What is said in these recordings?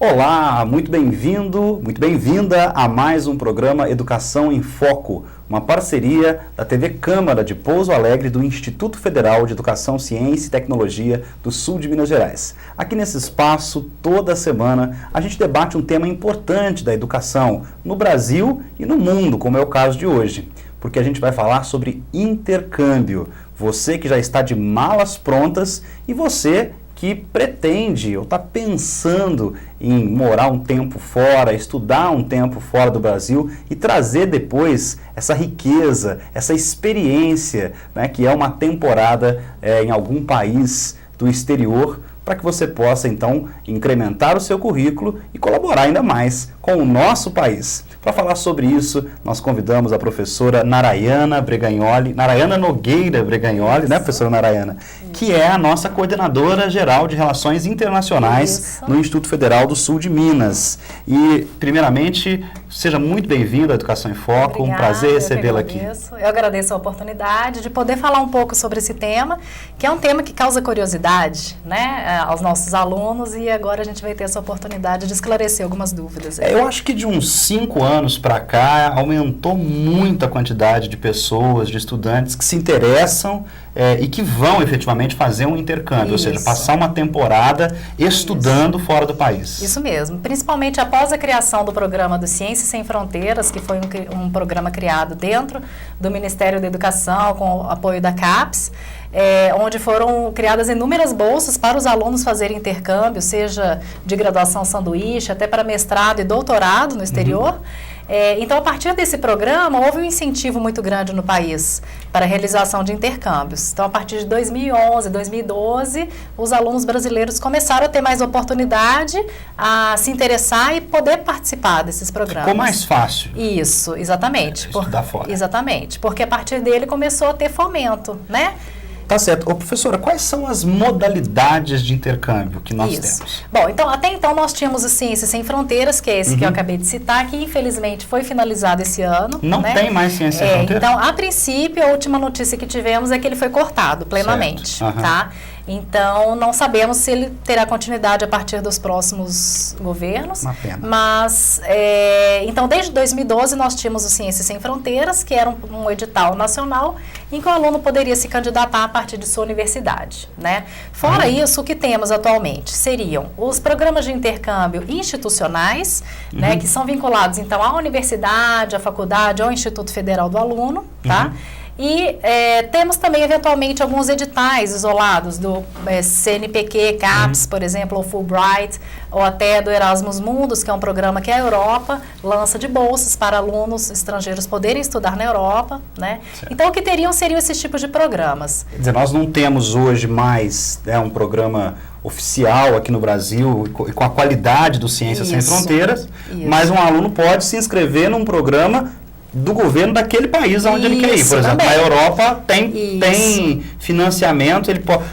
Olá, muito bem-vindo, muito bem-vinda a mais um programa Educação em Foco, uma parceria da TV Câmara de Pouso Alegre do Instituto Federal de Educação, Ciência e Tecnologia do Sul de Minas Gerais. Aqui nesse espaço, toda semana, a gente debate um tema importante da educação no Brasil e no mundo, como é o caso de hoje, porque a gente vai falar sobre intercâmbio. Você que já está de malas prontas e você que pretende ou está pensando em morar um tempo fora, estudar um tempo fora do Brasil e trazer depois essa riqueza, essa experiência, né, que é uma temporada em algum país do exterior, para que você possa então incrementar o seu currículo e colaborar ainda mais com o nosso país. Para falar sobre isso, nós convidamos a professora Narayana Nogueira Breganholi, né, professora Narayana? Que é a nossa coordenadora geral de Relações Internacionais no Instituto Federal do Sul de Minas. E, primeiramente, seja muito bem-vinda à Educação em Foco, um prazer recebê-la aqui. Eu agradeço a oportunidade de poder falar um pouco sobre esse tema, que é um tema que causa curiosidade, né, aos nossos alunos, e agora a gente vai ter essa oportunidade de esclarecer algumas dúvidas. Eu acho que de uns 5 anos para cá aumentou muito a quantidade de pessoas, de estudantes que se interessam e que vão efetivamente fazer um intercâmbio, ou seja, passar uma temporada estudando fora do país. Isso mesmo, principalmente após a criação do programa do Ciências Sem Fronteiras, que foi um programa criado dentro do Ministério da Educação, com o apoio da CAPES, onde foram criadas inúmeras bolsas para os alunos fazerem intercâmbio, seja de graduação sanduíche, até para mestrado e doutorado no exterior. Então, a partir desse programa, houve um incentivo muito grande no país para a realização de intercâmbios. Então, a partir de 2011, 2012, os alunos brasileiros começaram a ter mais oportunidade a se interessar e poder participar desses programas. Ficou mais fácil. Isso, exatamente. Estudar fora. Exatamente, porque a partir dele começou a ter fomento, né? Tá certo. Ô, professora, quais são as modalidades de intercâmbio que nós temos? Bom, então, até então nós tínhamos o Ciências Sem Fronteiras, que é esse que eu acabei de citar, que infelizmente foi finalizado esse ano. Não tem mais Ciências Sem Fronteiras? Então, a princípio, a última notícia que tivemos é que ele foi cortado plenamente, tá? Então, não sabemos se ele terá continuidade a partir dos próximos governos. Uma pena. Mas, então, desde 2012, nós tínhamos o Ciências Sem Fronteiras, que era um edital nacional, em que o aluno poderia se candidatar a partir de sua universidade, né? Fora isso, o que temos atualmente seriam os programas de intercâmbio institucionais, né, que são vinculados, então, à universidade, à faculdade, ao Instituto Federal do Aluno, tá? E temos também, eventualmente, alguns editais isolados do CNPq, CAPES, por exemplo, ou Fulbright, ou até do Erasmus Mundus, que é um programa que a Europa lança de bolsas para alunos estrangeiros poderem estudar na Europa, né? Então, o que seriam esses tipos de programas? Quer dizer, nós não temos hoje mais um programa oficial aqui no Brasil e com a qualidade do Ciências Sem Fronteiras, mas um aluno pode se inscrever num programa do governo daquele país onde ele quer ir. Por exemplo, na Europa tem financiamento.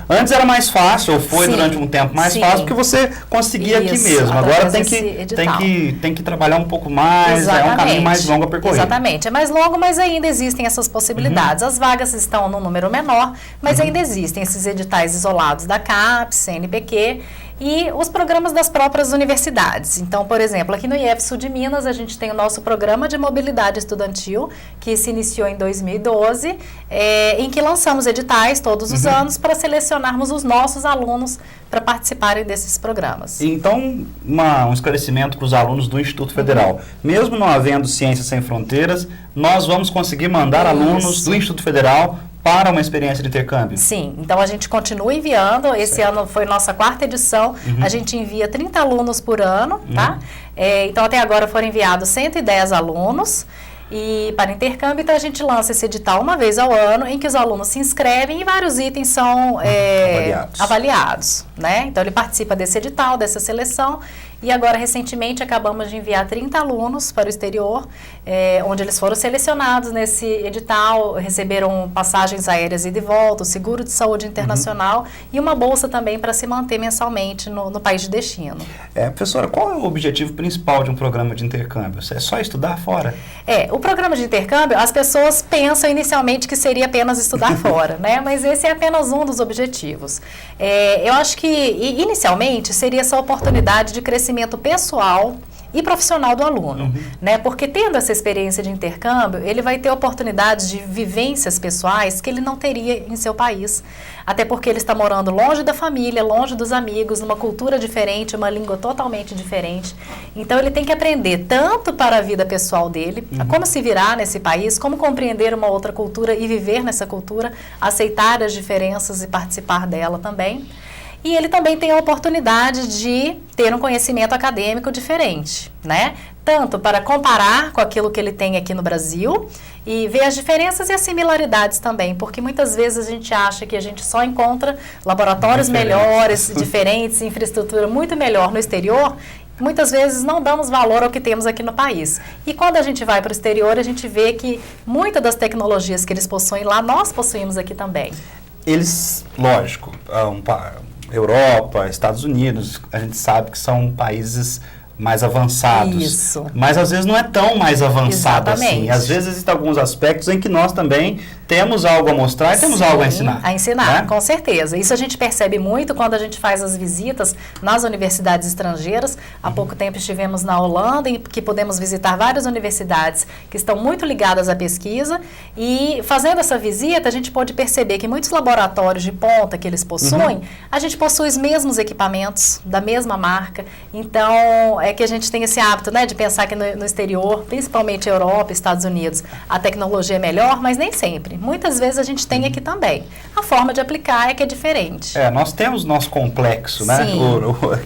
Antes era mais fácil, ou foi durante um tempo mais fácil, porque você conseguia aqui mesmo. Agora tem que trabalhar um pouco mais, é um caminho mais longo a percorrer. Exatamente, é mais longo, mas ainda existem essas possibilidades. As vagas estão num número menor, mas ainda existem esses editais isolados da CAPES, CNPq, e os programas das próprias universidades. Então, por exemplo, aqui no IF Sul de Minas, a gente tem o nosso programa de mobilidade estudantil, que se iniciou em 2012, em que lançamos editais todos os anos para selecionarmos os nossos alunos para participarem desses programas. Então, um esclarecimento para os alunos do Instituto Federal. Mesmo não havendo Ciências Sem Fronteiras, nós vamos conseguir mandar alunos do Instituto Federal para uma experiência de intercâmbio? Sim, então a gente continua enviando, esse ano foi nossa 4ª edição, a gente envia 30 alunos por ano, tá? Então até agora foram enviados 110 alunos, e para intercâmbio, então a gente lança esse edital uma vez ao ano, em que os alunos se inscrevem e vários itens são avaliados, né? Então ele participa desse edital, dessa seleção, e agora recentemente acabamos de enviar 30 alunos para o exterior, onde eles foram selecionados nesse edital, receberam passagens aéreas ida e volta, o seguro de saúde internacional e uma bolsa também para se manter mensalmente no país de destino. Professora, qual é o objetivo principal de um programa de intercâmbio? É só estudar fora? O programa de intercâmbio, as pessoas pensam inicialmente que seria apenas estudar fora, né? Mas esse é apenas um dos objetivos. Eu acho que, inicialmente, seria essa oportunidade de crescimento crescimento pessoal e profissional do aluno, né? Porque tendo essa experiência de intercâmbio, ele vai ter oportunidades de vivências pessoais que ele não teria em seu país. Até porque ele está morando longe da família, longe dos amigos, numa cultura diferente, uma língua totalmente diferente. Então ele tem que aprender tanto para a vida pessoal dele, a como se virar nesse país, como compreender uma outra cultura e viver nessa cultura, aceitar as diferenças e participar dela também. E ele também tem a oportunidade de ter um conhecimento acadêmico diferente, né? Tanto para comparar com aquilo que ele tem aqui no Brasil e ver as diferenças e as similaridades também, porque muitas vezes a gente acha que a gente só encontra laboratórios melhores, diferentes, infraestrutura muito melhor no exterior. Muitas vezes não damos valor ao que temos aqui no país. E quando a gente vai para o exterior, a gente vê que muitas das tecnologias que eles possuem lá, nós possuímos aqui também. Eles, lógico, Europa, Estados Unidos, a gente sabe que são países mais avançados. Isso. Mas às vezes não é tão mais avançado assim. Exatamente. Às vezes existem alguns aspectos em que nós também temos algo a mostrar e temos algo a ensinar. A ensinar, né? Com certeza. Isso a gente percebe muito quando a gente faz as visitas nas universidades estrangeiras. Há pouco tempo estivemos na Holanda, em que podemos visitar várias universidades que estão muito ligadas à pesquisa. E fazendo essa visita, a gente pode perceber que muitos laboratórios de ponta que eles possuem, a gente possui os mesmos equipamentos, da mesma marca. Então, é que a gente tem esse hábito, né, de pensar que no exterior, principalmente Europa, Estados Unidos, a tecnologia é melhor, mas nem sempre. Muitas vezes a gente tem aqui também. A forma de aplicar é que é diferente. Nós temos nosso complexo, né? Sim,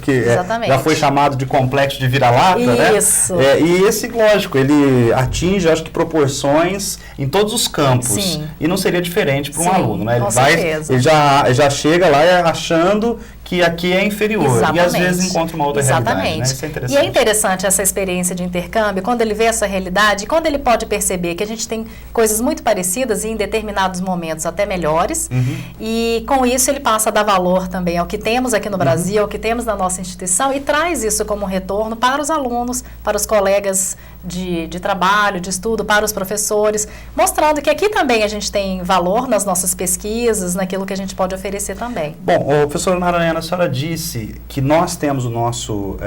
que exatamente. Já foi chamado de complexo de vira-lata, né? Isso. E esse, lógico, ele atinge, acho que, proporções em todos os campos. Sim. E não seria diferente para um aluno, né? Com certeza. Ele já chega lá achando que aqui é inferior. Exatamente. E às vezes encontra uma outra realidade, né? Isso é interessante. E é interessante essa experiência de intercâmbio, quando ele vê essa realidade, quando ele pode perceber que a gente tem coisas muito parecidas e em determinados momentos até melhores, e com isso ele passa a dar valor também ao que temos aqui no Brasil, ao que temos na nossa instituição e traz isso como retorno para os alunos, para os colegas de trabalho, de estudo, para os professores, mostrando que aqui também a gente tem valor nas nossas pesquisas, naquilo que a gente pode oferecer também. Bom, professora Narayana, a senhora disse que nós temos o nosso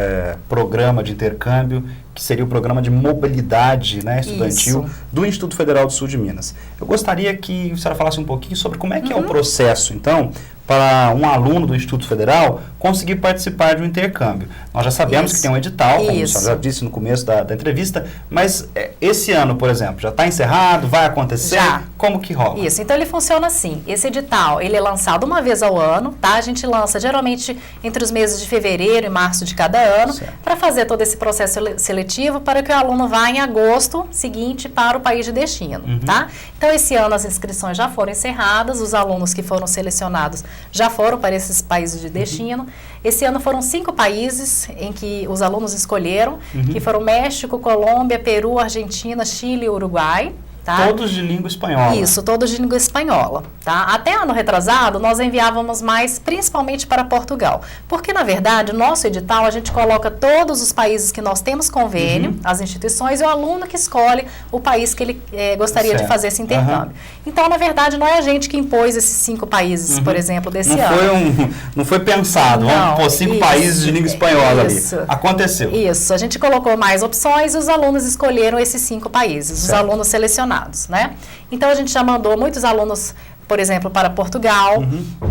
programa de intercâmbio, que seria o programa de mobilidade, né, estudantil do Instituto Federal do Sul de Minas. Eu gostaria que a senhora falasse um pouquinho sobre como é que é o processo, então, para um aluno do Instituto Federal conseguir participar de um intercâmbio. Nós já sabemos que tem um edital, como a senhora já disse no começo da entrevista, mas esse ano, por exemplo, já está encerrado, vai acontecer? Já. Como que rola? Isso, então ele funciona assim, esse edital, ele é lançado uma vez ao ano, tá? A gente lança geralmente entre os meses de fevereiro e março de cada ano, para fazer todo esse processo seletivo para que o aluno vá em agosto seguinte para o país de destino, tá? Então esse ano as inscrições já foram encerradas, os alunos que foram selecionados já foram para esses países de destino. Esse ano foram 5 países em que os alunos escolheram, que foram México, Colômbia, Peru, Argentina, Chile e Uruguai. Tá? Todos de língua espanhola. Isso, todos de língua espanhola. Tá? Até ano retrasado, nós enviávamos mais principalmente para Portugal. Porque, na verdade, o nosso edital, a gente coloca todos os países que nós temos convênio, as instituições, e o aluno que escolhe o país que ele gostaria de fazer esse intercâmbio. Então, na verdade, não é a gente que impôs esses 5 países, por exemplo, desse ano. Não foi pensado, vamos pôr 5 países de língua espanhola ali. Aconteceu. Isso, a gente colocou mais opções e os alunos escolheram esses 5 países, os alunos selecionados. Né? Então a gente já mandou muitos alunos, por exemplo, para Portugal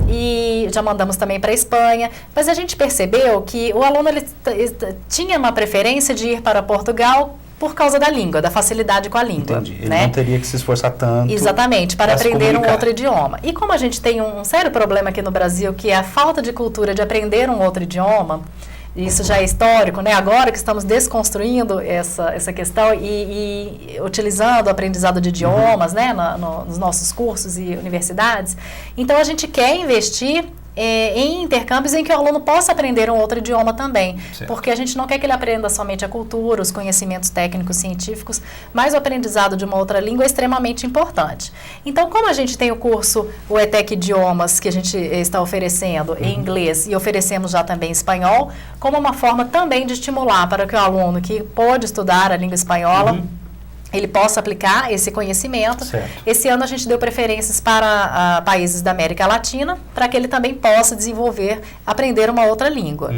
e já mandamos também para a Espanha, mas a gente percebeu que o aluno ele tinha uma preferência de ir para Portugal por causa da língua, da facilidade com a língua. Entendi. Ele né? não teria que se esforçar tanto. Exatamente, para aprender um outro idioma. E como a gente tem um sério problema aqui no Brasil, que é a falta de cultura de aprender um outro idioma, isso já é histórico, né? Agora que estamos desconstruindo essa questão e utilizando o aprendizado de idiomas, né? Nos nossos cursos e universidades. Então, a gente quer investir em intercâmbios em que o aluno possa aprender um outro idioma também, porque a gente não quer que ele aprenda somente a cultura, os conhecimentos técnicos, científicos, mas o aprendizado de uma outra língua é extremamente importante. Então, como a gente tem o curso, o ETEC Idiomas, que a gente está oferecendo em inglês e oferecemos já também em espanhol, como uma forma também de estimular para que o aluno que pode estudar a língua espanhola ele possa aplicar esse conhecimento. Certo. Esse ano a gente deu preferências para países da América Latina, para que ele também possa aprender uma outra língua.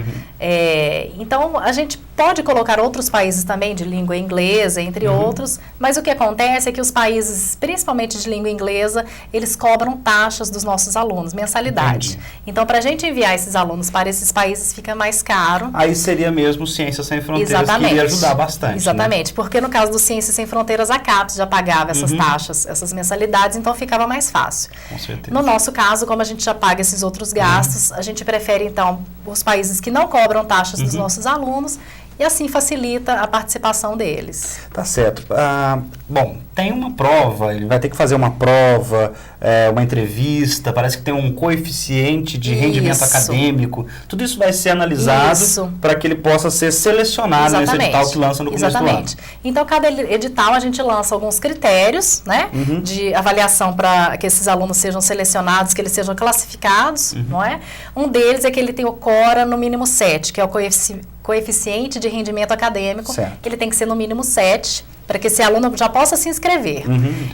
Então, a gente pode colocar outros países também de língua inglesa, entre outros, mas o que acontece é que os países, principalmente de língua inglesa, eles cobram taxas dos nossos alunos, mensalidade. Entendi. Então, para a gente enviar esses alunos para esses países, fica mais caro. Aí seria mesmo Ciências Sem Fronteiras, que iria ajudar bastante. Exatamente, né? Porque no caso do Ciências Sem Fronteiras, a CAPES já pagava essas taxas, essas mensalidades, então ficava mais fácil. Com certeza. No nosso caso, como a gente já paga esses outros gastos, a gente prefere, então, os países que não cobram taxas dos nossos alunos, e assim facilita a participação deles. Tá certo. Bom, tem uma prova, ele vai ter que fazer uma prova, uma entrevista, parece que tem um coeficiente de rendimento acadêmico. Tudo isso vai ser analisado para que ele possa ser selecionado nesse edital que lança no começo do ano. Então, cada edital a gente lança alguns critérios, né, de avaliação para que esses alunos sejam selecionados, que eles sejam classificados, não é? Um deles é que ele tem o CORA no mínimo 7, que é o coeficiente de rendimento acadêmico, ele tem que ser no mínimo 7, para que esse aluno já possa se inscrever.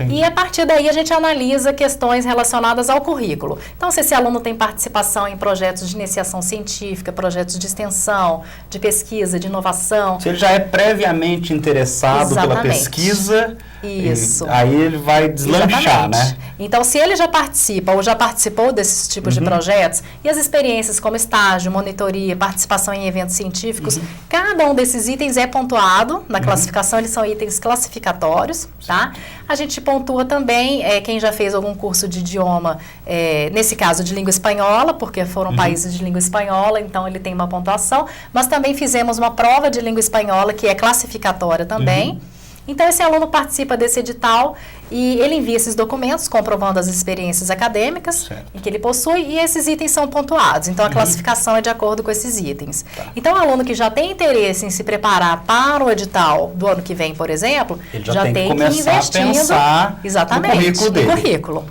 E a partir daí a gente analisa questões relacionadas ao currículo. Então, se esse aluno tem participação em projetos de iniciação científica, projetos de extensão, de pesquisa, de inovação. Se ele já é previamente interessado pela pesquisa, aí ele vai deslanchar, né? Então, se ele já participa ou já participou desses tipos de projetos, e as experiências como estágio, monitoria, participação em eventos científicos, cada um desses itens é pontuado na classificação, eles são itens classificatórios, tá? A gente pontua também quem já fez algum curso de idioma, nesse caso de língua espanhola, porque foram países de língua espanhola, então ele tem uma pontuação, mas também fizemos uma prova de língua espanhola que é classificatória também. Então, esse aluno participa desse edital e ele envia esses documentos comprovando as experiências acadêmicas em que ele possui e esses itens são pontuados. Então, a classificação é de acordo com esses itens. Então, o aluno que já tem interesse em se preparar para o edital do ano que vem, por exemplo, ele já tem que começar a pensar no currículo dele.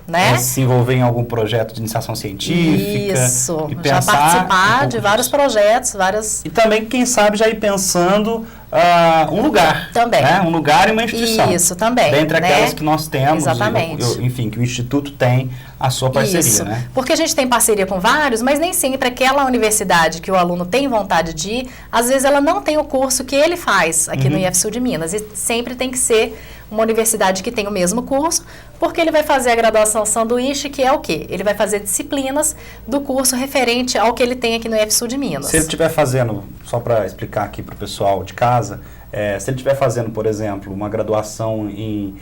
Né? Se envolver em algum projeto de iniciação científica. Isso, e já participar de vários projetos, E também, quem sabe, já ir pensando um lugar. Também. Né? Um lugar e uma instituição. Isso, também. Dentre aquelas que nós temos. Exatamente. Enfim, que o Instituto tem a sua parceria, né? Porque a gente tem parceria com vários, mas nem sempre aquela universidade que o aluno tem vontade de ir, às vezes ela não tem o curso que ele faz aqui no IFSU de Minas. E sempre tem que ser uma universidade que tem o mesmo curso, porque ele vai fazer a graduação sanduíche, que é o quê? Ele vai fazer disciplinas do curso referente ao que ele tem aqui no IFSU de Minas. Se ele estiver fazendo, só para explicar aqui para o pessoal de casa, se ele estiver fazendo, por exemplo, uma graduação em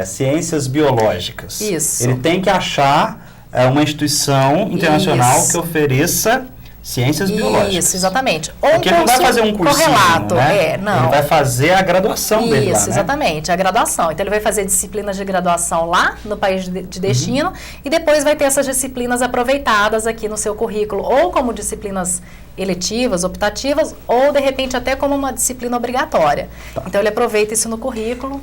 ciências biológicas, ele tem que achar uma instituição internacional que ofereça ciências biológicas. Isso, exatamente. Ou porque ele não vai fazer um cursinho, correlato, né? não. Ele vai fazer a graduação dele lá, Isso, exatamente, a graduação. Então, ele vai fazer disciplinas de graduação lá no país de destino e depois vai ter essas disciplinas aproveitadas aqui no seu currículo, ou como disciplinas eletivas, optativas, ou, de repente, até como uma disciplina obrigatória. Então, ele aproveita isso no currículo.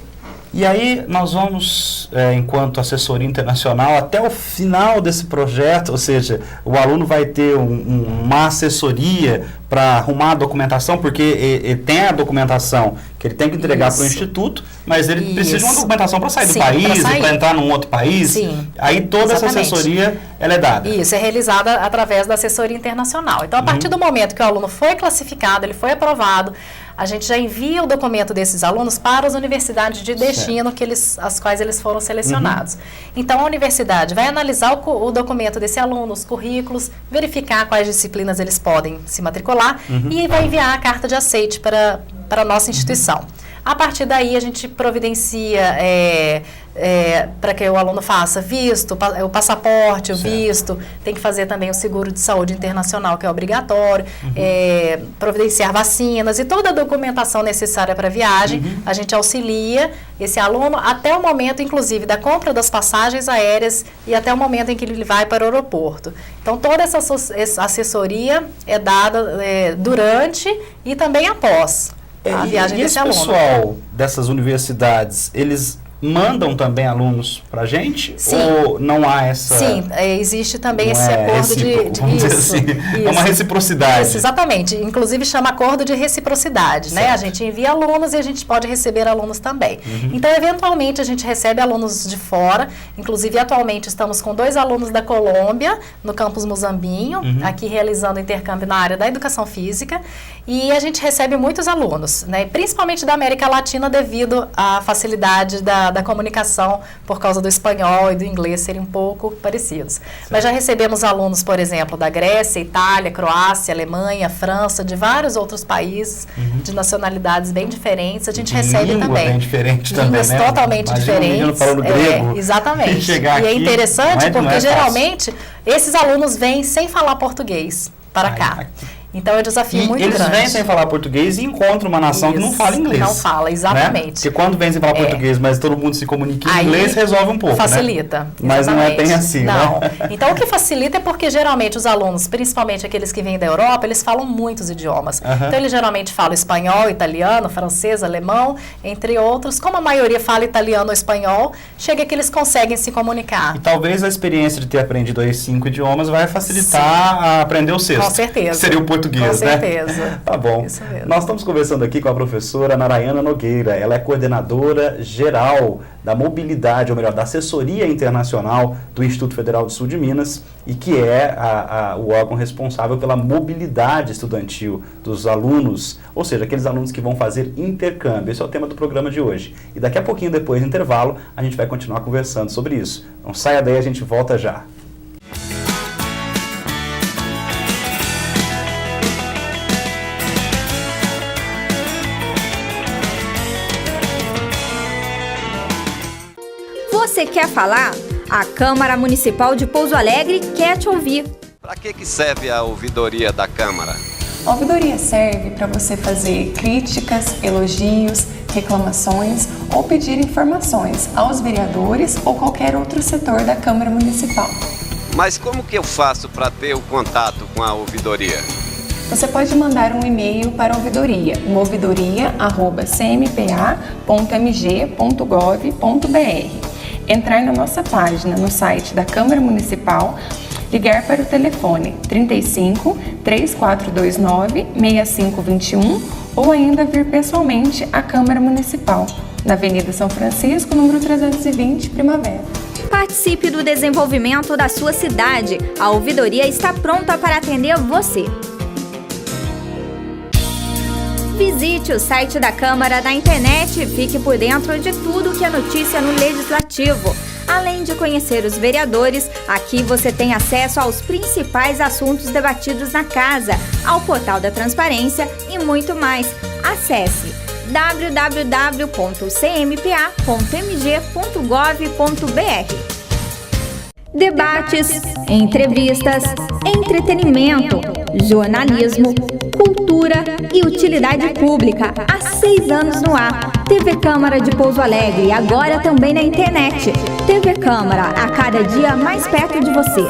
E aí nós vamos, enquanto assessoria internacional, até o final desse projeto, ou seja, o aluno vai ter uma assessoria para arrumar a documentação, porque ele tem a documentação que ele tem que entregar para o Instituto, mas ele precisa de uma documentação para sair do país, para entrar num outro país. Aí toda essa assessoria ela é dada. Isso, é realizada através da assessoria internacional. Então, a partir do momento que o aluno foi classificado, ele foi aprovado, a gente já envia o documento desses alunos para as universidades de destino as quais eles foram selecionados. Então, a universidade vai analisar o documento desse aluno, os currículos, verificar quais disciplinas eles podem se matricular e vai enviar a carta de aceite para a nossa instituição. A partir daí, a gente providencia para que o aluno faça visto, o passaporte, o visto, tem que fazer também o seguro de saúde internacional, que é obrigatório, providenciar vacinas e toda a documentação necessária para a viagem, a gente auxilia esse aluno até o momento, inclusive, da compra das passagens aéreas e até o momento em que ele vai para o aeroporto. Então, toda essa assessoria é dada durante e também após a viagem desse aluno. E esse pessoal dessas universidades, eles mandam também alunos para a gente? Sim. Ou não há essa... Sim, existe também não esse acordo vamos dizer isso, assim, isso. É uma reciprocidade. Isso, exatamente. Inclusive chama acordo de reciprocidade, né? A gente envia alunos e a gente pode receber alunos também. Então, eventualmente, a gente recebe alunos de fora. Inclusive, atualmente, estamos com 2 alunos da Colômbia, no campus Muzambinho, aqui realizando intercâmbio na área da educação física. E a gente recebe muitos alunos, né? Principalmente da América Latina, devido à facilidade da comunicação, por causa do espanhol e do inglês serem um pouco parecidos. Certo. Mas já recebemos alunos, por exemplo, da Grécia, Itália, Croácia, Alemanha, França, de vários outros países, de nacionalidades bem diferentes. A gente recebe também. Bem diferente línguas também, né? totalmente diferentes. Falando grego, exatamente. E é interessante porque geralmente esses alunos vêm sem falar português para cá. Então é um desafio muito grande. Eles vêm sem falar português e encontram uma nação que não fala inglês. Não fala, exatamente. Né? Porque quando vem sem falar português, mas todo mundo se comunica em inglês, resolve um pouco, facilita. Né? Mas não é bem assim, não. Né? Então o que facilita é porque geralmente os alunos, principalmente aqueles que vêm da Europa, eles falam muitos idiomas. Então eles geralmente falam espanhol, italiano, francês, alemão, entre outros. Como a maioria fala italiano ou espanhol, chega que eles conseguem se comunicar. E talvez a experiência de ter aprendido aí 5 idiomas vai facilitar a aprender o 6º. Com certeza. Que seria o português, Com certeza. Tá bom. Nós estamos conversando aqui com a professora Narayana Nogueira. Ela é coordenadora geral da mobilidade, ou melhor, da assessoria internacional do Instituto Federal do Sul de Minas e que é o órgão responsável pela mobilidade estudantil dos alunos, ou seja, aqueles alunos que vão fazer intercâmbio. Esse é o tema do programa de hoje. E daqui a pouquinho, depois do intervalo, a gente vai continuar conversando sobre isso. Não saia daí, a gente volta já. Você quer falar? A Câmara Municipal de Pouso Alegre quer te ouvir. Para que serve a ouvidoria da Câmara? A ouvidoria serve para você fazer críticas, elogios, reclamações ou pedir informações aos vereadores ou qualquer outro setor da Câmara Municipal. Mas como que eu faço para ter o contato com a ouvidoria? Você pode mandar um e-mail para a ouvidoria, ouvidoria@cmpa.mg.gov.br. Entrar na nossa página no site da Câmara Municipal, ligar para o telefone 35 3429 6521 ou ainda vir pessoalmente à Câmara Municipal, na Avenida São Francisco, número 320, Primavera. Participe do desenvolvimento da sua cidade. A ouvidoria está pronta para atender você. Visite o site da Câmara na internet e fique por dentro de tudo que é notícia no Legislativo. Além de conhecer os vereadores, aqui você tem acesso aos principais assuntos debatidos na Casa, ao portal da transparência e muito mais. Acesse www.cmpa.mg.gov.br. Debates, entrevistas, entretenimento, jornalismo, cultura e utilidade pública. Há 6 anos no ar. TV Câmara de Pouso Alegre, agora também na internet. TV Câmara, a cada dia mais perto de você.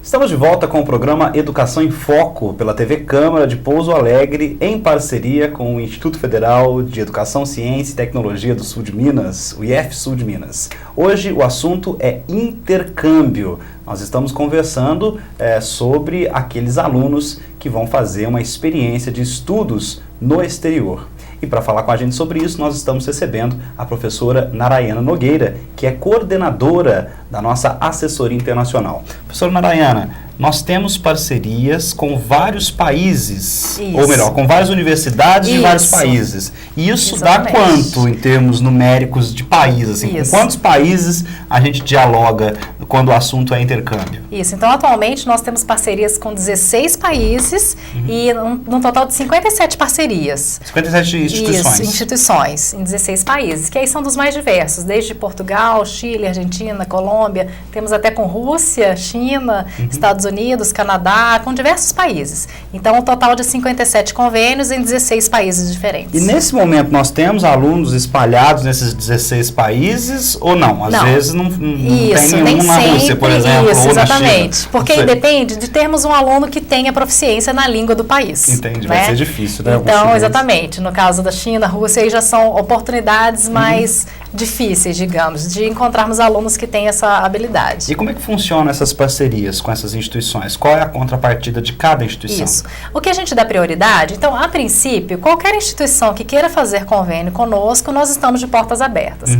Estamos de volta com o programa Educação em Foco, pela TV Câmara de Pouso Alegre, em parceria com o Instituto Federal de Educação, Ciência e Tecnologia do Sul de Minas, o IF Sul de Minas. Hoje o assunto é intercâmbio. Nós estamos conversando sobre aqueles alunos que vão fazer uma experiência de estudos no exterior. E para falar com a gente sobre isso, nós estamos recebendo a professora Narayana Nogueira, que é coordenadora da nossa assessoria internacional. Professora Narayana, nós temos parcerias com vários países, Isso. ou melhor, com várias universidades de vários países. E isso Exatamente. dá quanto em termos numéricos de países? Assim, com quantos países a gente dialoga quando o assunto é intercâmbio? Isso, então atualmente nós temos parcerias com 16 países e num total de 57 parcerias. 57 instituições. Isso, instituições em 16 países, que aí são dos mais diversos, desde Portugal, Chile, Argentina, Colômbia, temos até com Rússia, China, Estados Estados Unidos, Canadá, com diversos países. Então, um total de 57 convênios em 16 países diferentes. E nesse momento nós temos alunos espalhados nesses 16 países ou não? Às vezes não tem nenhum na Rússia, por exemplo, isso, ou exatamente. na China. Porque aí depende de termos um aluno que tenha proficiência na língua do país. Entendi, né? vai ser difícil, né? Então, exatamente. No caso da China, Rússia, aí já são oportunidades mais difíceis, digamos, de encontrarmos alunos que têm essa habilidade. E como é que funcionam essas parcerias com essas instituições? Qual é a contrapartida de cada instituição? Isso. O que a gente dá prioridade, então, a princípio, qualquer instituição que queira fazer convênio conosco, nós estamos de portas abertas.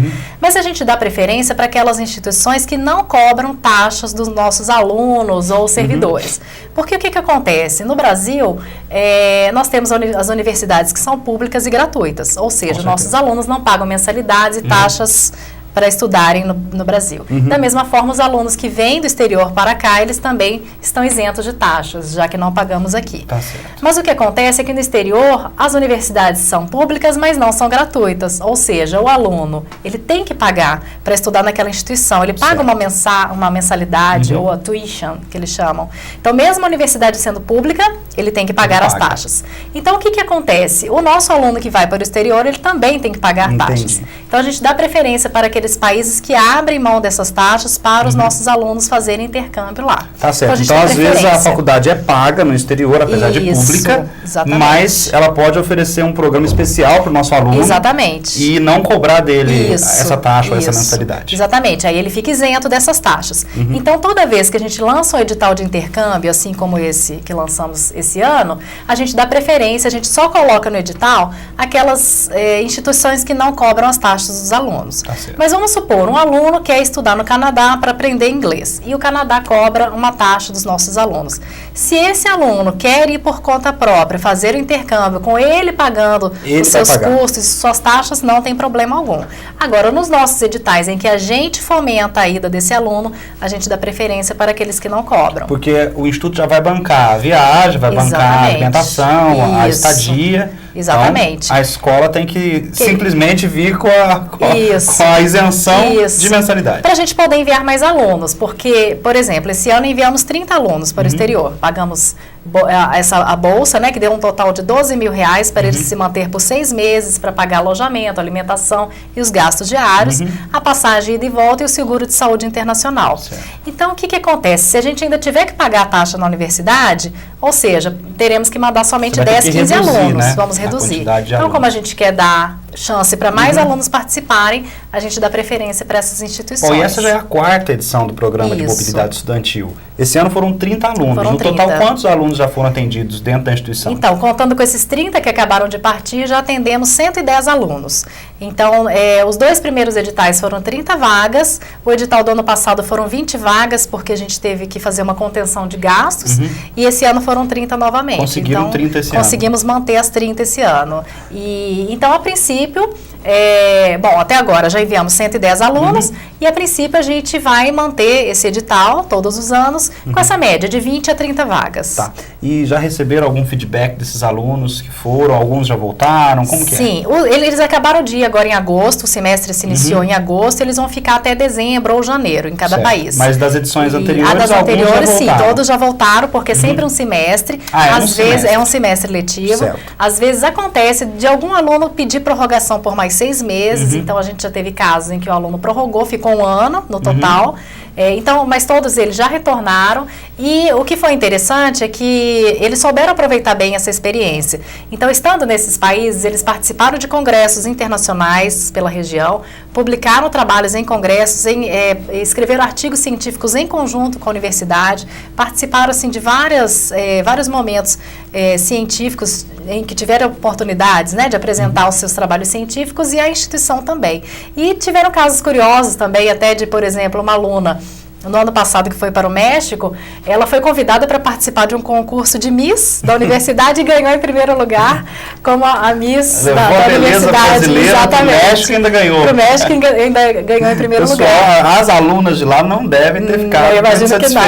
Mas a gente dá preferência para aquelas instituições que não cobram taxas dos nossos alunos ou servidores. Porque o que acontece? No Brasil, nós temos as universidades que são públicas e gratuitas, ou seja, nossos alunos não pagam mensalidades e taxas para estudarem no Brasil. Da mesma forma, os alunos que vêm do exterior para cá, eles também estão isentos de taxas, já que não pagamos aqui. Tá certo. Mas o que acontece é que no exterior, as universidades são públicas, mas não são gratuitas. Ou seja, o aluno, ele tem que pagar para estudar naquela instituição. Ele paga uma mensalidade, ou a tuition, que eles chamam. Então, mesmo a universidade sendo pública, ele tem que pagar as taxas. Então, o que acontece? O nosso aluno que vai para o exterior, ele também tem que pagar taxas. Então, a gente dá preferência para aqueles países que abrem mão dessas taxas para os nossos alunos fazerem intercâmbio lá. Tá certo. Então, às vezes, a faculdade é paga no exterior, apesar de pública, mas ela pode oferecer um programa especial para o nosso aluno. Exatamente. E não cobrar dele essa taxa ou essa mensalidade. Exatamente. Aí ele fica isento dessas taxas. Então, toda vez que a gente lança um edital de intercâmbio, assim como esse que lançamos esse ano, a gente dá preferência, a gente só coloca no edital aquelas instituições que não cobram as taxas dos alunos. Tá certo. Mas vamos supor, um aluno quer estudar no Canadá para aprender inglês e o Canadá cobra uma taxa dos nossos alunos. Se esse aluno quer ir por conta própria, fazer o intercâmbio com ele pagando os seus custos, suas taxas, não tem problema algum. Agora, nos nossos editais em que a gente fomenta a ida desse aluno, a gente dá preferência para aqueles que não cobram. Porque o Instituto já vai bancar a viagem, vai bancar a alimentação, a estadia. Exatamente. Então, a escola tem que simplesmente vir com a isenção de mensalidade. Para a gente poder enviar mais alunos, porque, por exemplo, esse ano enviamos 30 alunos para o exterior. Pagamos a bolsa, né, que deu um total de R$12 mil para ele se manter por 6 meses, para pagar alojamento, alimentação e os gastos diários, a passagem ida e volta e o seguro de saúde internacional. Então, o que acontece? Se a gente ainda tiver que pagar a taxa na universidade, ou seja, teremos que mandar somente 10, 15 alunos. Né? Vamos reduzir. Então, como a gente quer dar chance para mais alunos participarem, a gente dá preferência para essas instituições. Bom, e essa já é a 4ª edição do programa de mobilidade estudantil. Esse ano foram 30 alunos. No total, quantos alunos já foram atendidos dentro da instituição? Então, contando com esses 30 que acabaram de partir, já atendemos 110 alunos. Então, os 2 primeiros editais foram 30 vagas, o edital do ano passado foram 20 vagas, porque a gente teve que fazer uma contenção de gastos, e esse ano foram 30 novamente. Conseguiram 30 esse ano? Conseguimos manter as 30 esse ano. Então, a princípio, bom, até agora já enviamos 110 alunos e a princípio a gente vai manter esse edital todos os anos com essa média de 20 a 30 vagas. Tá. E já receberam algum feedback desses alunos que foram? Alguns já voltaram? Como que é? Sim, eles acabaram de ir agora em agosto, o semestre se iniciou em agosto, eles vão ficar até dezembro ou janeiro em cada país. Mas das edições anteriores, das anteriores, sim, todos já voltaram, porque é sempre um semestre. Às vezes é um semestre letivo. Certo. Às vezes acontece de algum aluno pedir prorrogação por mais 6 meses, então a gente já teve casos em que o aluno prorrogou, ficou 1 ano no total. Então, mas todos eles já retornaram e o que foi interessante é que eles souberam aproveitar bem essa experiência. Então, estando nesses países, eles participaram de congressos internacionais pela região, publicaram trabalhos em congressos, escreveram artigos científicos em conjunto com a universidade, participaram assim, de vários momentos científicos em que tiveram oportunidades, né, de apresentar os seus trabalhos científicos e a instituição também. E tiveram casos curiosos também, até de, por exemplo, uma aluna no ano passado que foi para o México, ela foi convidada para participar de um concurso de Miss da universidade e ganhou em primeiro lugar como a Miss da universidade. Exatamente. O México ainda ganhou. O México ainda ganhou em primeiro lugar. As alunas de lá não devem ter ficado eu imagino que não.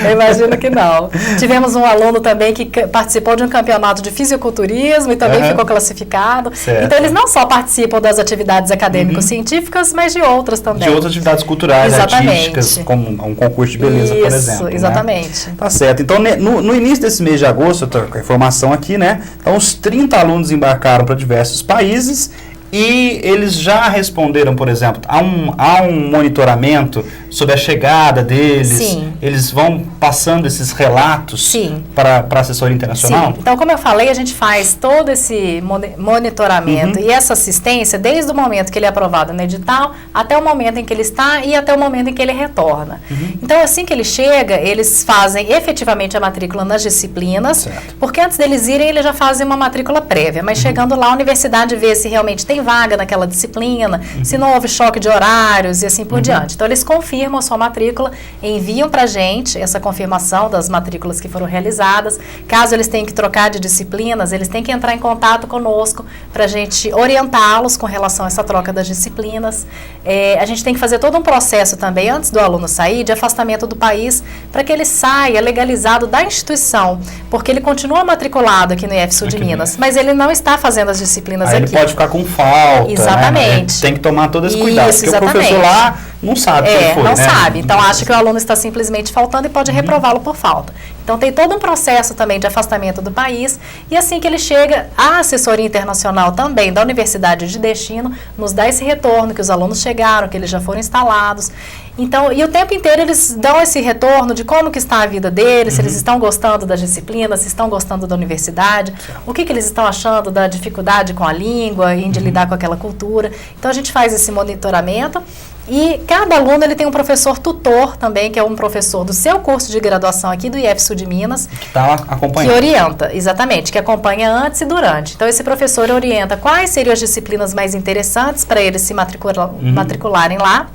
Eu imagino que não. Tivemos um aluno também que participou de um campeonato de fisiculturismo e também ficou classificado. Certo. Então, eles não só participam das atividades acadêmico-científicas, mas de outras também. De outras atividades culturais, exatamente. artísticas, como um concurso de beleza, por exemplo. Exatamente. Né? Tá certo. Então, no início desse mês de agosto, eu estou com a informação aqui, né? Então, os 30 alunos embarcaram para diversos países e eles já responderam, por exemplo, há um monitoramento sobre a chegada deles. Sim. Eles vão passando esses relatos para a assessoria internacional? Sim. Então, como eu falei, a gente faz todo esse monitoramento e essa assistência desde o momento que ele é aprovado no edital até o momento em que ele está e até o momento em que ele retorna. Então, assim que ele chega, eles fazem efetivamente a matrícula nas disciplinas, porque antes deles irem, eles já fazem uma matrícula prévia, mas chegando lá, a universidade vê se realmente tem vaga naquela disciplina, se não houve choque de horários e assim por diante. Então, eles confirmam a sua matrícula, enviam para a gente essa confirmação das matrículas que foram realizadas. Caso eles tenham que trocar de disciplinas, eles têm que entrar em contato conosco para a gente orientá-los com relação a essa troca das disciplinas. A gente tem que fazer todo um processo também, antes do aluno sair, de afastamento do país, para que ele saia legalizado da instituição, porque ele continua matriculado aqui no IFSU de Minas, mas ele não está fazendo as disciplinas aqui. Aí ele pode ficar com falta, exatamente. Né? Tem que tomar todo esse cuidado, porque exatamente. O professor lá não sabe que foi, não né? sabe. Então, acha que o aluno está simplesmente faltando e pode reprová-lo por falta. Então, tem todo um processo também de afastamento do país e assim que ele chega, a assessoria internacional também da Universidade de Destino nos dá esse retorno, que os alunos chegaram, que eles já foram instalados. Então, e o tempo inteiro eles dão esse retorno de como que está a vida deles, se eles estão gostando das disciplinas, se estão gostando da universidade, o que eles estão achando da dificuldade com a língua e de lidar com aquela cultura. Então, a gente faz esse monitoramento. E cada aluno ele tem um professor tutor também, que é um professor do seu curso de graduação aqui do IFSU de Minas. Que está acompanhando. Que orienta, exatamente, que acompanha antes e durante. Então, esse professor orienta quais seriam as disciplinas mais interessantes para eles se matricularem lá.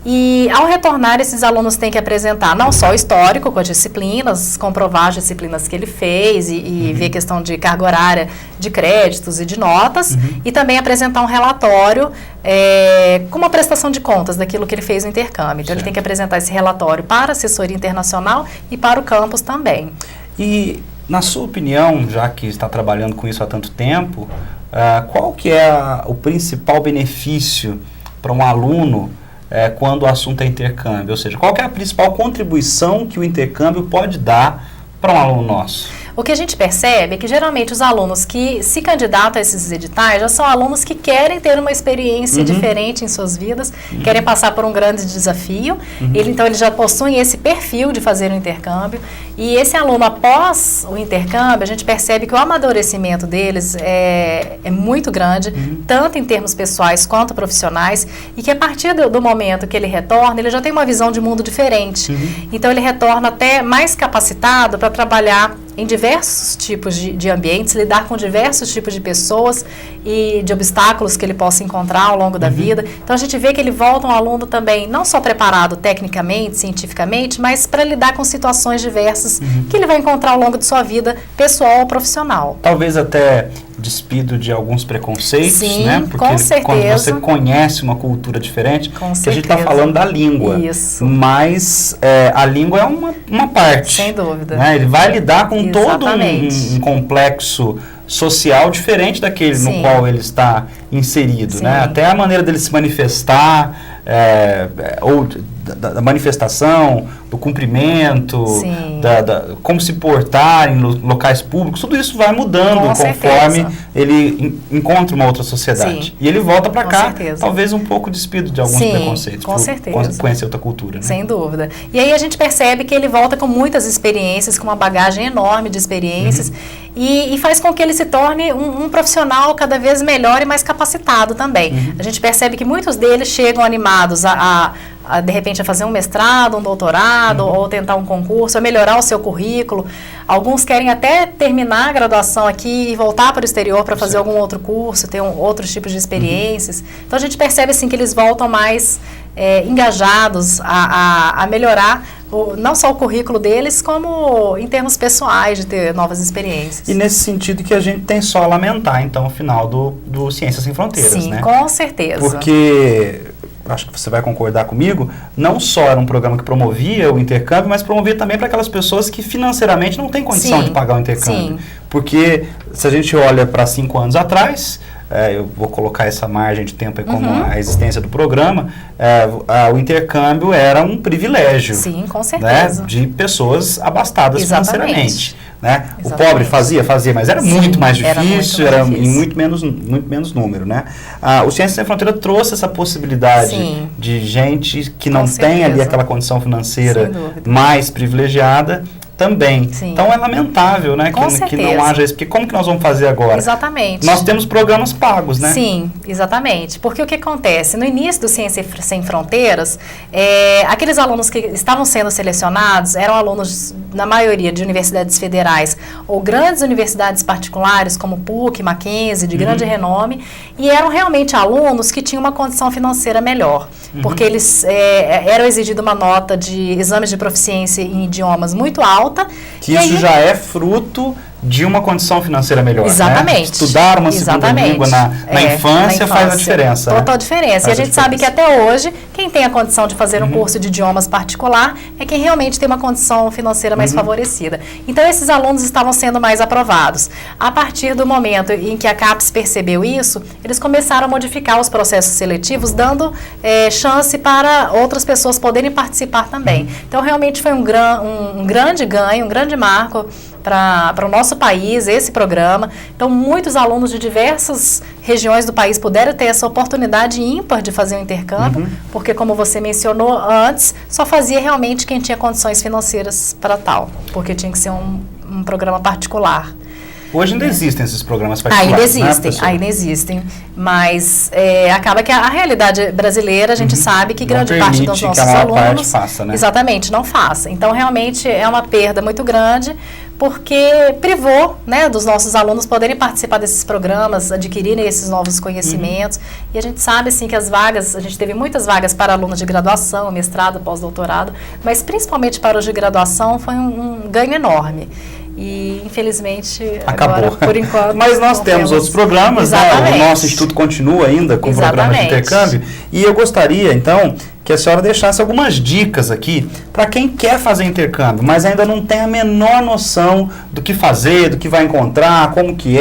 E, ao retornar, esses alunos têm que apresentar não só o histórico com as disciplinas, comprovar as disciplinas que ele fez e ver a questão de carga horária de créditos e de notas, e também apresentar um relatório com uma prestação de contas daquilo que ele fez no intercâmbio. Então, ele tem que apresentar esse relatório para a assessoria internacional e para o campus também. E, na sua opinião, já que está trabalhando com isso há tanto tempo, qual que é o principal benefício para um aluno quando o assunto é intercâmbio? Ou seja, qual que é a principal contribuição que o intercâmbio pode dar para um aluno nosso? O que a gente percebe é que geralmente os alunos que se candidatam a esses editais já são alunos que querem ter uma experiência diferente em suas vidas, querem passar por um grande desafio, então eles já possuem esse perfil de fazer o intercâmbio, e esse aluno após o intercâmbio, a gente percebe que o amadurecimento deles é muito grande, tanto em termos pessoais quanto profissionais, e que a partir do momento que ele retorna, ele já tem uma visão de mundo diferente. Então ele retorna até mais capacitado para trabalhar em diversos tipos de ambientes, lidar com diversos tipos de pessoas e de obstáculos que ele possa encontrar ao longo da vida. Então, a gente vê que ele volta um aluno também, não só preparado tecnicamente, cientificamente, mas para lidar com situações diversas que ele vai encontrar ao longo de sua vida pessoal ou profissional. Talvez até despido de alguns preconceitos, né? Porque com certeza. Quando você conhece uma cultura diferente, que a gente está falando da língua. Isso. Mas a língua é uma parte. Sem dúvida. Né? Ele vai lidar com todo um complexo social diferente daquele no qual ele está inserido. Né? Até a maneira dele se manifestar, ou da manifestação, do cumprimento, como se portar em locais públicos, tudo isso vai mudando conforme ele encontra uma outra sociedade. E ele volta para cá, talvez um pouco despido de alguns preconceitos, com certeza. Conhecer outra cultura. Né? Sem dúvida. E aí a gente percebe que ele volta com muitas experiências, com uma bagagem enorme de experiências, e faz com que ele se torne um profissional cada vez melhor e mais capacitado também. A gente percebe que muitos deles chegam animados de repente a fazer um mestrado, um doutorado, ou tentar um concurso, a melhorar o seu currículo. Alguns querem até terminar a graduação aqui e voltar para o exterior para fazer algum outro curso, ter outros tipos de experiências. Então a gente percebe assim que eles voltam mais engajados a melhorar não só o currículo deles, como em termos pessoais, de ter novas experiências. E nesse sentido que a gente tem só a lamentar, então, o final do Ciências Sem Fronteiras, né? Sim, com certeza. Porque, acho que você vai concordar comigo, não só era um programa que promovia o intercâmbio, mas promovia também para aquelas pessoas que financeiramente não têm condição de pagar o intercâmbio. Porque, se a gente olha para 5 anos atrás, eu vou colocar essa margem de tempo aí como a existência do programa, o intercâmbio era um privilégio. Sim, com certeza. Né, de pessoas abastadas financeiramente. Né? O Exatamente. pobre fazia, mas era Sim, muito mais difícil, era em muito menos número. Né? O Ciência Sem Fronteira trouxe essa possibilidade Sim. de gente que não Com tem ali certeza. aquela condição financeira Sem dúvida. mais privilegiada também. Sim. Então é lamentável, né, que não certeza. haja isso, porque como que nós vamos fazer agora? Exatamente. Nós temos programas pagos, né? Sim, exatamente. Porque o que acontece? No início do Ciência Sem Fronteiras, aqueles alunos que estavam sendo selecionados eram alunos, na maioria, de universidades federais ou grandes universidades particulares, como PUC, Mackenzie, de grande renome, e eram realmente alunos que tinham uma condição financeira melhor, porque eles eram exigidos uma nota de exames de proficiência em idiomas muito alta. Que isso já é fruto de uma condição financeira melhor. Exatamente. Né? Estudar uma segunda língua na infância faz a diferença. Total diferença. E a gente sabe que até hoje, quem tem a condição de fazer um curso de idiomas particular é quem realmente tem uma condição financeira mais favorecida. Então, esses alunos estavam sendo mais aprovados. A partir do momento em que a CAPES percebeu isso, eles começaram a modificar os processos seletivos, dando chance para outras pessoas poderem participar também. Então, realmente foi um grande ganho, um grande marco para o nosso país, esse programa. Então, muitos alunos de diversas regiões do país puderam ter essa oportunidade ímpar de fazer um intercâmbio, porque, como você mencionou antes, só fazia realmente quem tinha condições financeiras para tal, porque tinha que ser um programa particular. Hoje ainda existem esses programas particulares, ainda existem, mas acaba que a realidade brasileira, a gente sabe que grande parte dos nossos alunos, faça, né? Exatamente, não faça. Então, realmente é uma perda muito grande, porque privou, né, dos nossos alunos poderem participar desses programas, adquirirem esses novos conhecimentos. E a gente sabe, assim, que as vagas, a gente teve muitas vagas para alunos de graduação, mestrado, pós-doutorado, mas principalmente para os de graduação foi um ganho enorme. E, infelizmente, acabou. Agora, por enquanto... Mas nós temos outros programas, né? O nosso instituto continua ainda com programas de intercâmbio. E eu gostaria, então, que a senhora deixasse algumas dicas aqui para quem quer fazer intercâmbio, mas ainda não tem a menor noção do que fazer, do que vai encontrar, como que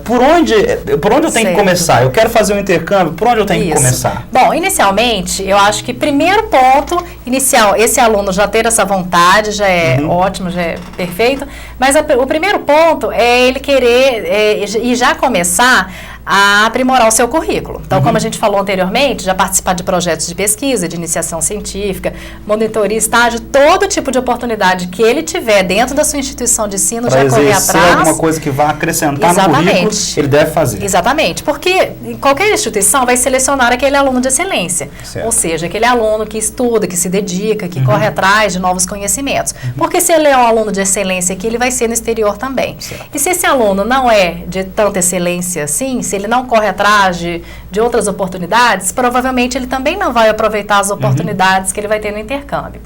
por onde eu tenho que começar? Eu quero fazer um intercâmbio, por onde eu tenho que começar? Bom, inicialmente, eu acho que primeiro ponto inicial, esse aluno já ter essa vontade, já é ótimo, já é perfeito, mas o primeiro ponto é ele querer e já começar a aprimorar o seu currículo. Então, como a gente falou anteriormente, já participar de projetos de pesquisa, de iniciação científica, monitoria, estágio, todo tipo de oportunidade que ele tiver dentro da sua instituição de ensino, já correr atrás. Alguma coisa que vá acrescentar no currículo, ele deve fazer. Exatamente, porque qualquer instituição vai selecionar aquele aluno de excelência, ou seja, aquele aluno que estuda, que se dedica, que corre atrás de novos conhecimentos. Porque se ele é um aluno de excelência aqui, ele vai ser no exterior também. E se esse aluno não é de tanta excelência assim, se ele não corre atrás de outras oportunidades, provavelmente ele também não vai aproveitar as oportunidades que ele vai ter no intercâmbio.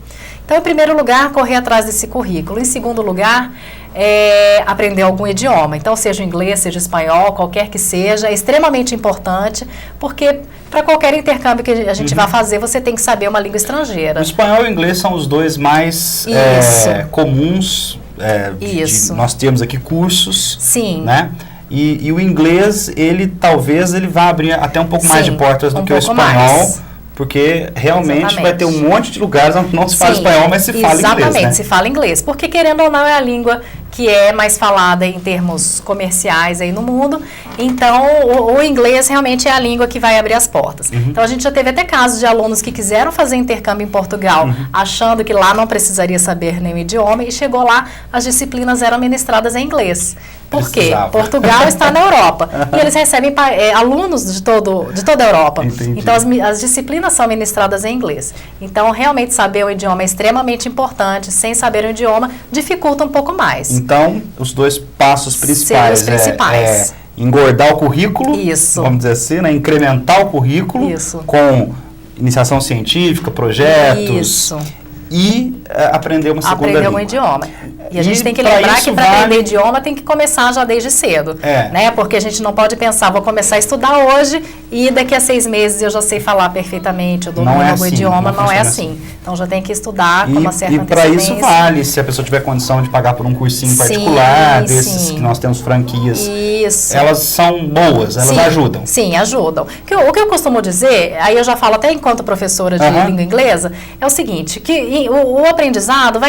Então, em primeiro lugar, correr atrás desse currículo. Em segundo lugar, aprender algum idioma. Então, seja inglês, seja espanhol, qualquer que seja, é extremamente importante, porque para qualquer intercâmbio que a gente vai fazer, você tem que saber uma língua estrangeira. O espanhol e o inglês são os dois mais comuns. Nós temos aqui cursos. Sim. Né? E o inglês, talvez ele vá abrir até um pouco mais de portas do que o espanhol, porque realmente vai ter um monte de lugares onde não se fala espanhol, mas se fala inglês. Exatamente, se fala inglês, porque querendo ou não é a língua que é mais falada em termos comerciais aí no mundo. Então, o inglês realmente é a língua que vai abrir as portas. Então, a gente já teve até casos de alunos que quiseram fazer intercâmbio em Portugal, achando que lá não precisaria saber nenhum idioma, e chegou lá, as disciplinas eram ministradas em inglês. Por quê? Portugal está na Europa. E eles recebem alunos de toda a Europa. Entendi. Então, as disciplinas são ministradas em inglês. Então, realmente saber o idioma é extremamente importante. Sem saber o idioma, dificulta um pouco mais. Então, os dois passos principais é engordar o currículo, vamos dizer assim, né? Incrementar o currículo com iniciação científica, projetos. e aprender uma segunda língua. Aprender um idioma. E a gente tem que pra lembrar isso que para aprender idioma tem que começar já desde cedo, né? Porque a gente não pode pensar, vou começar a estudar hoje e daqui a 6 meses eu já sei falar perfeitamente, eu domino o idioma, não é assim. Então já tem que estudar com uma certa antecedência. E para isso vale, se a pessoa tiver condição de pagar por um cursinho particular, desses que nós temos franquias, elas são boas, elas ajudam. Sim, ajudam. O que eu costumo dizer, aí eu já falo até enquanto professora de língua inglesa, é o seguinte, que o aprendizado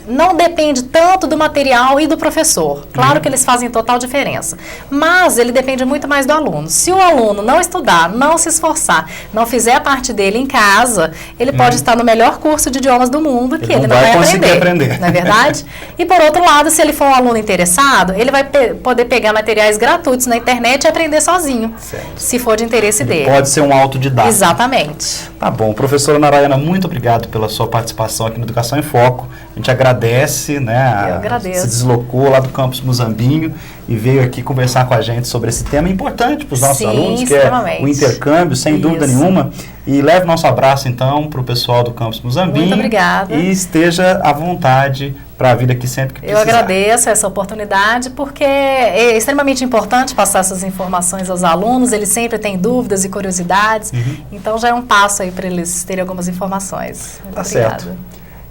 não depende tanto do material e do professor. Claro que eles fazem total diferença. Mas ele depende muito mais do aluno. Se o aluno não estudar, não se esforçar, não fizer a parte dele em casa, ele pode estar no melhor curso de idiomas do mundo, que ele não vai aprender. Não é verdade? E por outro lado, se ele for um aluno interessado, ele vai poder pegar materiais gratuitos na internet e aprender sozinho. Certo. Se for de interesse dele. Pode ser um autodidata. Exatamente. Tá bom. Professora Narayana, muito obrigado pela sua participação aqui no Educação em Foco. A gente agradece, né? Eu agradeço. Se deslocou lá do campus Muzambinho e veio aqui conversar com a gente sobre esse tema importante para os nossos alunos, que é o intercâmbio, sem dúvida nenhuma. E leve nosso abraço, então, para o pessoal do campus Muzambinho. Muito obrigada. E esteja à vontade para vir aqui sempre que precisar. Eu agradeço essa oportunidade, porque é extremamente importante passar essas informações aos alunos, eles sempre têm dúvidas e curiosidades, então já é um passo aí para eles terem algumas informações. Muito obrigada. Certo.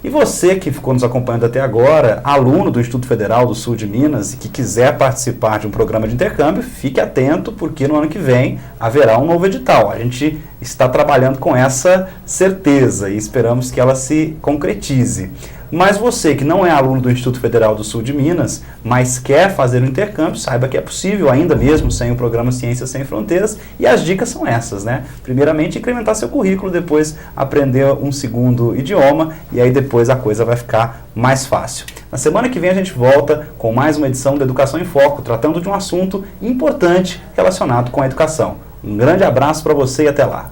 E você que ficou nos acompanhando até agora, aluno do Instituto Federal do Sul de Minas e que quiser participar de um programa de intercâmbio, fique atento porque no ano que vem haverá um novo edital. A gente está trabalhando com essa certeza e esperamos que ela se concretize. Mas você que não é aluno do Instituto Federal do Sul de Minas, mas quer fazer o intercâmbio, saiba que é possível ainda mesmo sem o programa Ciências Sem Fronteiras, e as dicas são essas, né? Primeiramente, incrementar seu currículo, depois aprender um segundo idioma, e aí depois a coisa vai ficar mais fácil. Na semana que vem a gente volta com mais uma edição do Educação em Foco, tratando de um assunto importante relacionado com a educação. Um grande abraço para você e até lá!